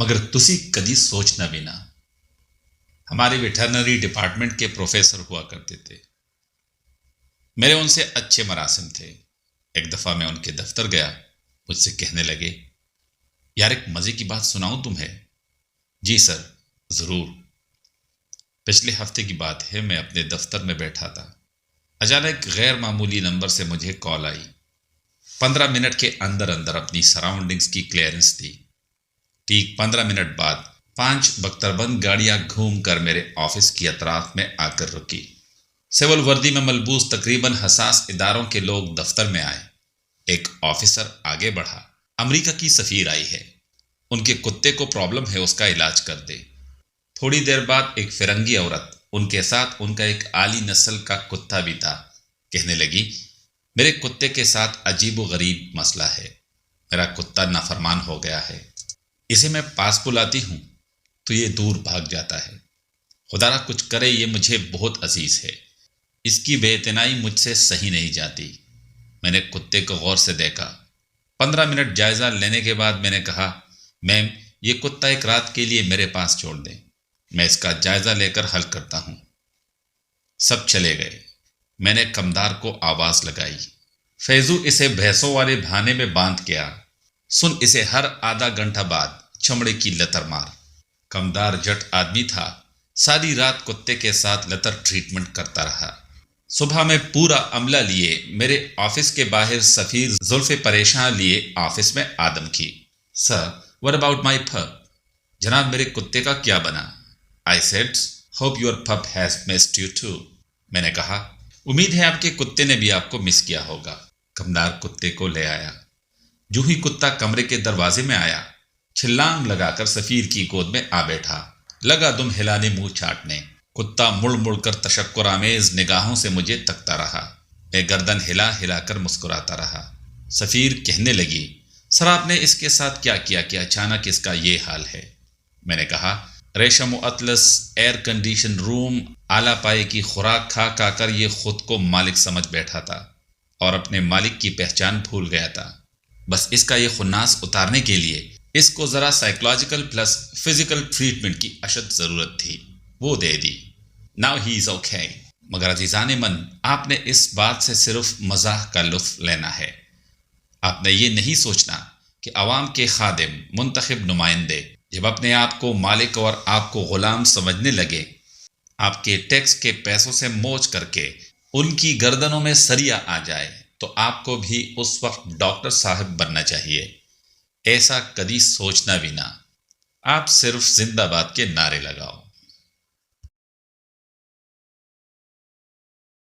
مگر تسی کدی سوچنا بھی نہ۔ ہمارے ویٹرنری ڈپارٹمنٹ کے پروفیسر ہوا کرتے تھے، میرے ان سے اچھے مراسم تھے۔ ایک دفعہ میں ان کے دفتر گیا، مجھ سے کہنے لگے، یار ایک مزے کی بات سناؤں تمہیں؟ جی سر، ضرور۔ پچھلے ہفتے کی بات ہے، میں اپنے دفتر میں بیٹھا تھا، اچانک غیر معمولی نمبر سے مجھے کال آئی۔ 15 منٹ کے اندر اندر اپنی سراؤنڈنگز کی کلیئرنس دی۔ ٹھیک 15 منٹ بعد 5 بختربند گاڑیاں گھوم کر میرے آفس کی اطراف میں آ کر رکی۔ سول وردی میں ملبوس تقریباً حساس اداروں کے لوگ دفتر میں آئے۔ ایک آفیسر آگے بڑھا، امریکہ کی سفیر آئی ہے، ان کے کتے کو پرابلم ہے، اس کا علاج کر دے۔ تھوڑی دیر بعد ایک فرنگی عورت، ان کے ساتھ ان کا ایک اعلی نسل کا کتا بھی تھا، کہنے لگی، میرے کتے کے ساتھ عجیب و غریب مسئلہ ہے، میرا کتا نافرمان ہو گیا ہے، اسے میں پاس بلاتی ہوں تو یہ دور بھاگ جاتا ہے، خدا را کچھ کرے، یہ مجھے بہت عزیز ہے، اس کی بے اعتنائی مجھ سے صحیح نہیں جاتی۔ میں نے کتے کو غور سے دیکھا۔ 15 منٹ جائزہ لینے کے بعد میں نے کہا، میم یہ کتا ایک رات کے لیے میرے پاس چھوڑ دیں، میں اس کا جائزہ لے کر حل کرتا ہوں۔ سب چلے گئے۔ میں نے کمدار کو آواز لگائی، فیضو اسے بھینسوں والے بھانے میں باندھ کے آ، سن اسے ہر آدھا گھنٹہ بعد چمڑے کی لتر مار۔ کمدار جٹ آدمی تھا، ساری رات کتے کے ساتھ لتر ٹریٹمنٹ کرتا رہا۔ صبح میں پورا عملہ لیے میرے آفس کے باہر سفیر زلف پریشان لیے آفس میں آدم کی۔ سر what about my pup؟ جناب میرے کتے کا کیا بنا؟ I said hope your pup has missed you too۔ میں نے کہا، امید ہے آپ کے کتے نے بھی آپ کو مس کیا ہوگا۔ کمدار کتے کو لے آیا۔ جو ہی کتا کمرے کے دروازے میں آیا، چھلانگ لگا کر سفیر کی گود میں آ بیٹھا، لگا دم ہلانے، منہ چاٹنے۔ کتا مڑ مڑ کر تشکر آمیز نگاہوں سے مجھے تکتا رہا۔ میں گردن ہلا ہلا کر مسکراتا رہا۔ سفیر کہنے لگی، سر آپ نے اس کے ساتھ کیا کیا کہ اچانک اس کا یہ حال ہے؟ میں نے کہا، ریشم و اطلس، ایئر کنڈیشن روم، اعلیٰ پائے کی خوراک کھا کھا کر یہ خود کو مالک سمجھ بیٹھا تھا اور اپنے مالک کی پہچان بھول گیا تھا۔ بس اس کا یہ خناس اتارنے کے لیے اس کو ذرا سائیکولوجیکل پلس فزیکل ٹریٹمنٹ کی اشد ضرورت تھی، وہ دے دی۔ Now he is okay. مگر عزیزان من، آپ نے اس بات سے صرف مزاح کا لطف لینا ہے۔ آپ نے یہ نہیں سوچنا کہ عوام کے خادم، منتخب نمائندے جب اپنے آپ کو مالک اور آپ کو غلام سمجھنے لگے، آپ کے ٹیکس کے پیسوں سے موج کر کے ان کی گردنوں میں سریا آ جائے، تو آپ کو بھی اس وقت ڈاکٹر صاحب بننا چاہیے۔ ایسا کبھی سوچنا بھی نہ، آپ صرف زندہ باد کے نعرے لگاؤ۔